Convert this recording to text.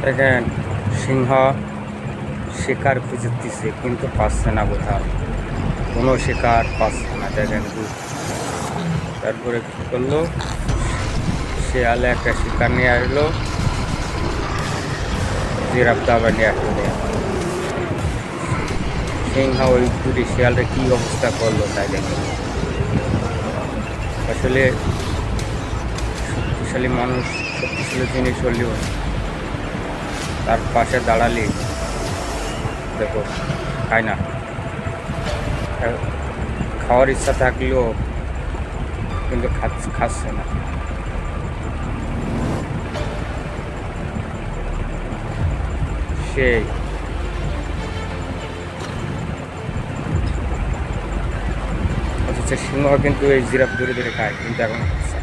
দেখেন সিংহ শিকার খুঁজতেছে কিন্তু পাচ্ছে না, কোথাও কোনো শিকার পাচ্ছে না। দেখেন তারপরে কী করলো, শিয়ালে একটা শিকার নিয়ে আসলো, জিরাফটা আবার নিয়ে আসলো। সিংহ ওই দুটি শিয়ালের কী অবস্থা করলো তাই দেখেন। আসলে শক্তিশালী মানুষ, শক্তিশালী জিনিস হলেও তার পাশে দাঁড়ালে দেখো খায় না। খাওয়ার ইচ্ছা থাকলেও কিন্তু খাচ্ছে না। সেই অথচ সিংহ কিন্তু এই জিরাফ ধরে ধরে খায়, কিন্তু এখন খাচ্ছে না।